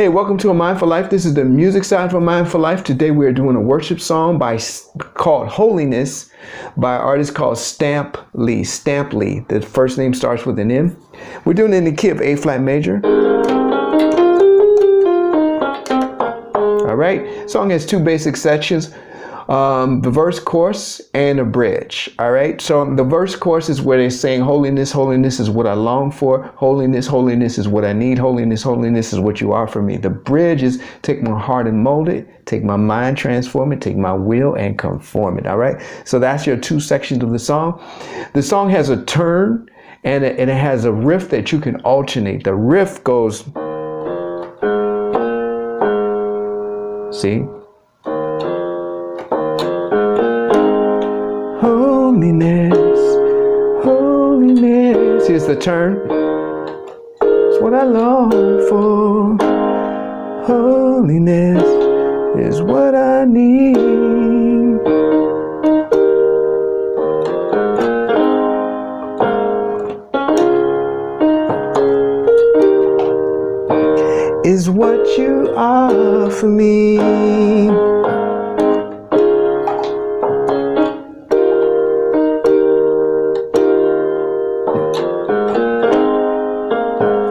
Hey, welcome to A Mindful Life. This is the music side for Mindful Life. Today we are doing a worship song called Holiness by an artist called Stampley. Stampley. The first name starts with an M. We're doing it in the key of A flat major. All right. Song has two basic sections. The verse, chorus, and a bridge. All right. So the verse, chorus is where they're saying holiness, holiness is what I long for. Holiness, holiness is what I need. Holiness, holiness is what you are for me. The bridge is take my heart and mold it, take my mind, transform it, take my will and conform it. All right. So that's your two sections of the song. The song has a turn and it has a riff that you can alternate. The riff goes, see? Holiness, holiness. Here's the turn. It's what I long for. Holiness is what I need. Is what you are for me.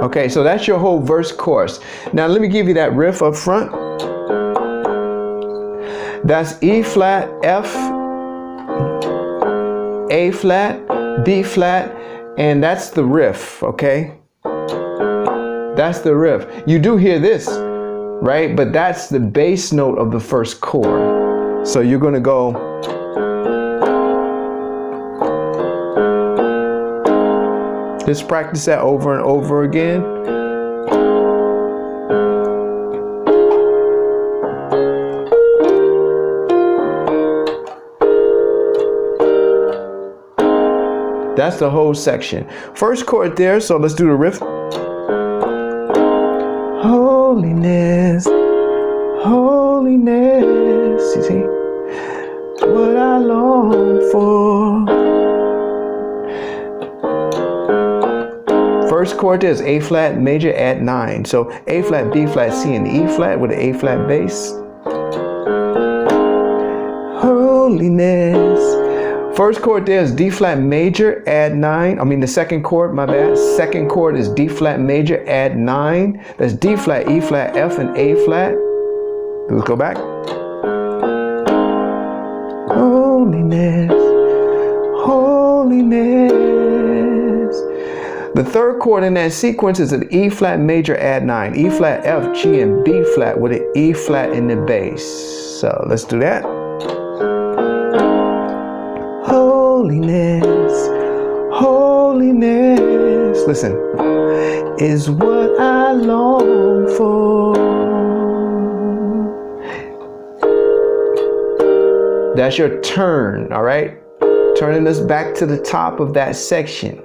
Okay, so that's your whole verse chorus. Now let me give you that riff up front. That's E flat, F, A flat, B flat, and that's the riff, okay? That's the riff. You do hear this, right? But that's the bass note of the first chord. So you're gonna go, just practice that over and over again. That's the whole section. First chord there, so let's do the riff. Holiness, holiness, you see, what I long for. First chord is A flat major at 9. So A flat, B flat, C, and E flat with an A flat bass. Holiness. First chord there is D flat major add 9. I mean the second chord, my bad. Second chord is D flat major add 9. That's D flat, E flat, F, and A flat. Let's go back. Holiness, holiness. The third chord in that sequence is an E flat major add 9. E flat, F, G, and B flat with an E flat in the bass. So let's do that. Holiness, holiness, listen, is what I long for. That's your turn, all right? Turning us back to the top of that section.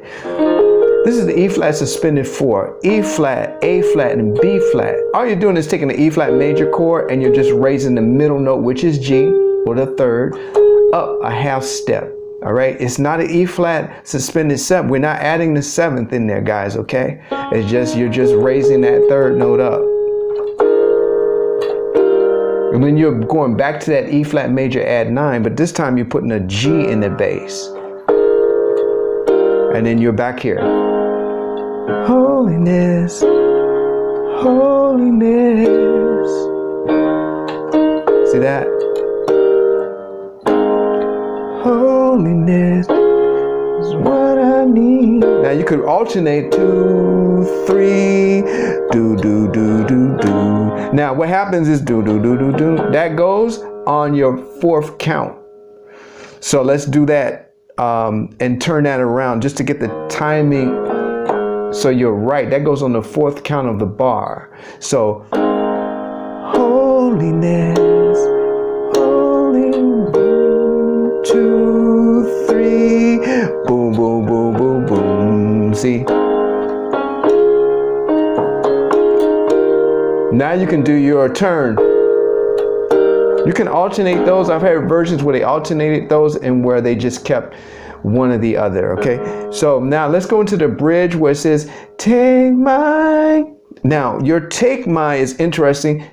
This is the E flat suspended 4, E flat, A flat, and B flat. All you're doing is taking the E flat major chord and you're just raising the middle note, which is G, or the third, up a half step. All right, it's not an E flat suspended 7. We're not adding the 7th in there, guys, okay? It's just, you're just raising that third note up. And then you're going back to that E flat major add 9, but this time you're putting a G in the bass. And then you're back here. Holiness, holiness. See that? Holiness is what I need. Now you could alternate 2, 3, do, do, do, do, do. Now what happens is do, do, do, do, do. That goes on your 4th count. So let's do that and turn that around just to get the timing. So you're right. That goes on the 4th count of the bar. So holiness. 2, 3, boom, boom, boom, boom, boom. See? Now you can do your turn. You can alternate those. I've heard versions where they alternated those and where they just kept one or the other, okay? So now let's go into the bridge where it says, take my Now, your take my is interesting.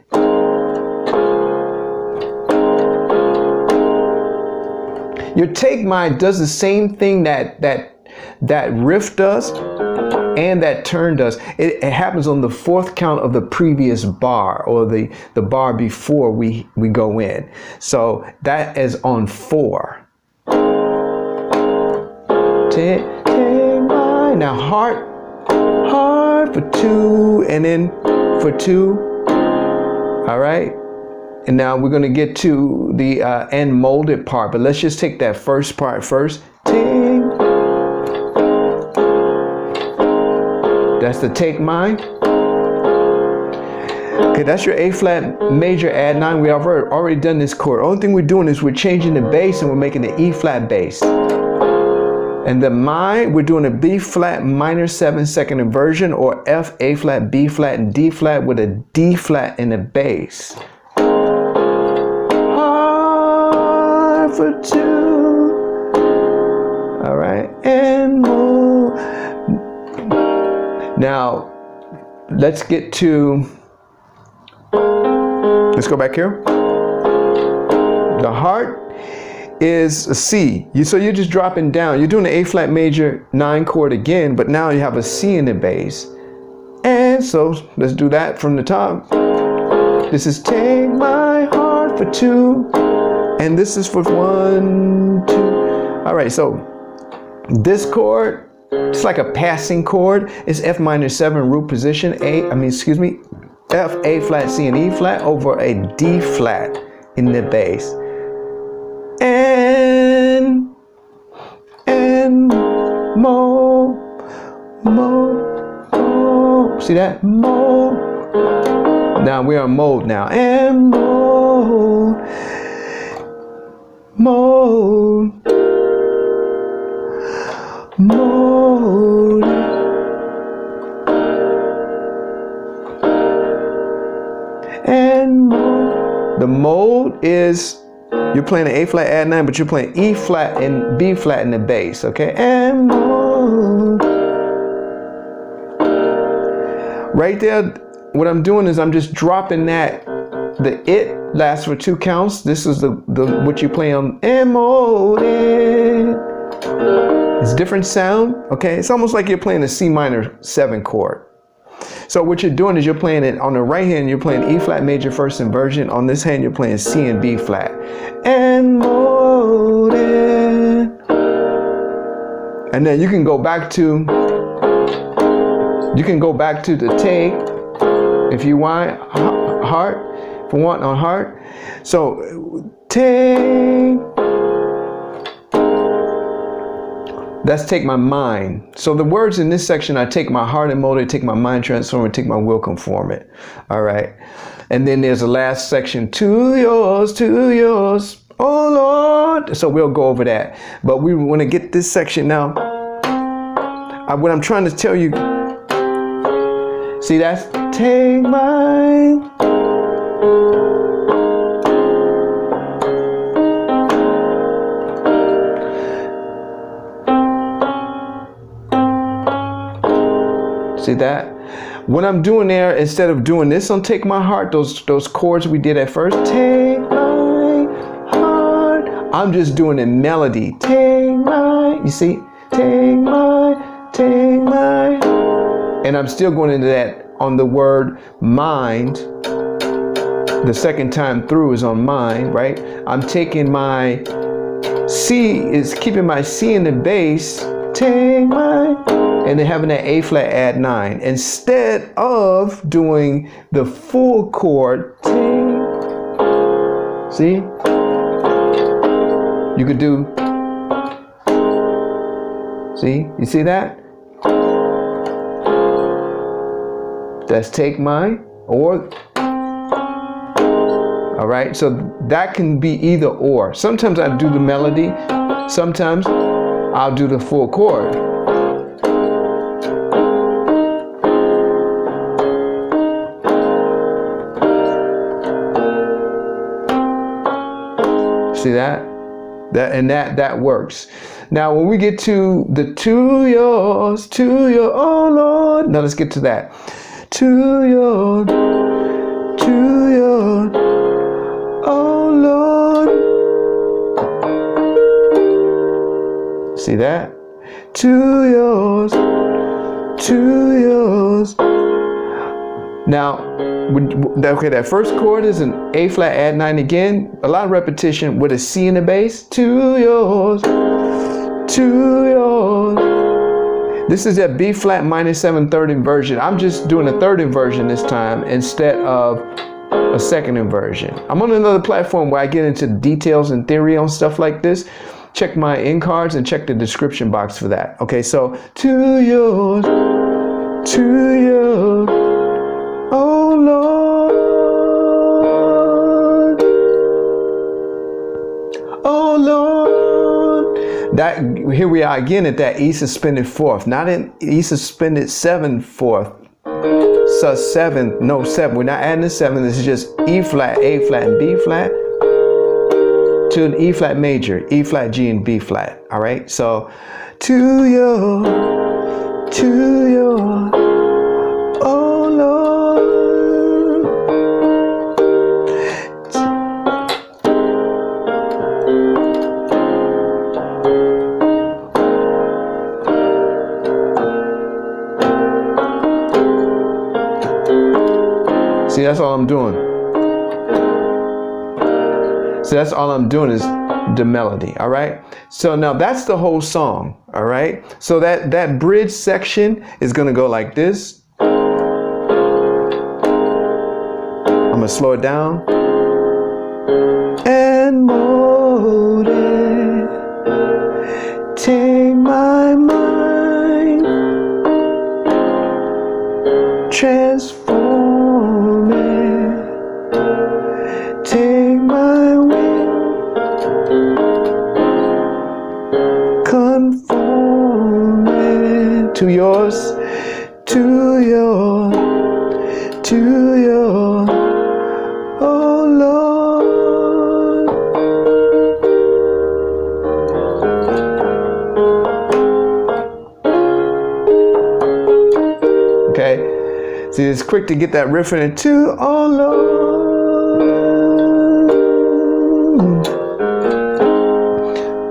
Your take my does the same thing that riff does and that turn does. It happens on the fourth count of the previous bar, or the bar before we go in. So that is on 4. Take my. Now heart for 2, and then for 2. All right. And now we're going to get to the end molded part, but let's just take that first part first. Take. That's the take mine. Okay, that's your A flat major add 9. We have already done this chord. Only thing we're doing is we're changing the bass and we're making the E flat bass. And the mine, we're doing a B flat minor 7 second inversion, or F, A flat, B flat, and D flat with a D flat in the bass. Heart for 2. All right, and move. Now, let's get to, let's go back here. The heart is a C. So you're just dropping down. You're doing the A flat major 9 chord again, but now you have a C in the bass. And so let's do that from the top. This is take my heart for 2. And this is for 1, 2. All right, so this chord, it's like a passing chord. It's F minor 7 root position, F, A flat, C, and E flat over a D flat in the bass. And mo. See that? Mo. Now we're on mode now. And mode. And mode. The mode is, you're playing an A flat add 9, but you're playing E flat and B flat in the bass, okay? And mode. Right there, what I'm doing is I'm just dropping that. The it lasts for 2 counts. This is the what you play on and mode. It's different sound, okay? It's almost like you're playing a C minor 7 chord. So what you're doing is you're playing it on the right hand, you're playing E flat major first inversion. On this hand, you're playing C and B flat. And mode. And then you can go back to the take if you want, heart, if you want on heart. So take. That's take my mind. So the words in this section, I take my heart and mold it, take my mind, transform it, take my will, conform it. All right. And then there's the last section, to yours, oh Lord. So we'll go over that. But we want to get this section now. What I'm trying to tell you, see, that's take my. See that? What I'm doing there, instead of doing this on Take My Heart, those chords we did at first, take my heart, I'm just doing a melody. Take my, you see? Take my, and I'm still going into that on the word mind. The second time through is on mind, right? I'm taking my C, is keeping my C in the bass, take my, and then having that A flat add 9 instead of doing the full chord. See, you could do, see, you see that? That's take my, or, all right, so that can be either or. Sometimes I do the melody, sometimes I'll do the full chord. See that? That works. Now when we get to the to your, oh Lord, now let's get to that. to your, oh Lord. See that? To yours. Now, okay, that first chord is an A flat add 9 again. A lot of repetition with a C in the bass. To yours. This is that B flat minor 7 third inversion. I'm just doing a third inversion this time instead of a second inversion. I'm on another platform where I get into details and theory on stuff like this. Check my end cards and check the description box for that. Okay, so to yours, oh Lord, oh Lord. That, here we are again at that E suspended fourth, not in E suspended 7 fourth. Sus 7, no 7. We're not adding the 7. This is just E flat, A flat, and B flat to an E flat major, E flat, G, and B flat. All right. So to your, oh Lord. See, that's all I'm doing. So that's all I'm doing is the melody, all right? So now that's the whole song, all right? So that bridge section is gonna go like this. I'm gonna slow it down. And mold it, take my mind, transform it, take my will, conform it to yours, to your, oh Lord. Okay, see, it's quick to get that riff in it too. Oh Lord,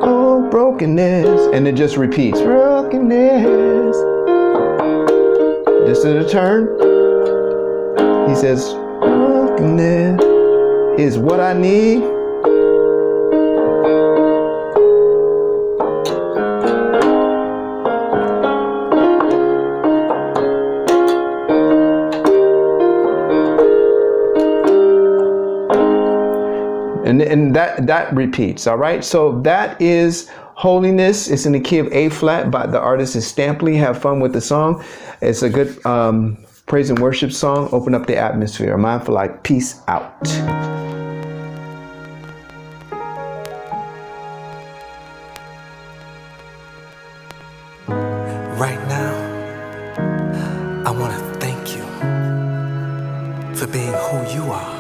oh brokenness, and it just repeats brokenness. This is a turn. He says, brokenness is what I need. And that repeats, all right? So that is Holiness. It's in the key of A flat, by the artist is Stampley. Have fun with the song. It's a good praise and worship song. Open up the atmosphere. Mindful Life. Peace out. Right now, I want to thank you for being who you are.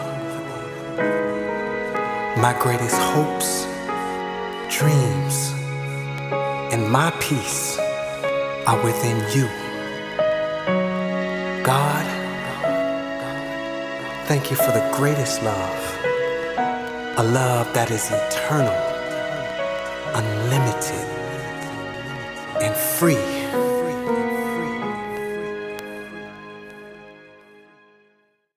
My greatest hopes, dreams, and my peace are within you. God, thank you for the greatest love, a love that is eternal, unlimited, and free.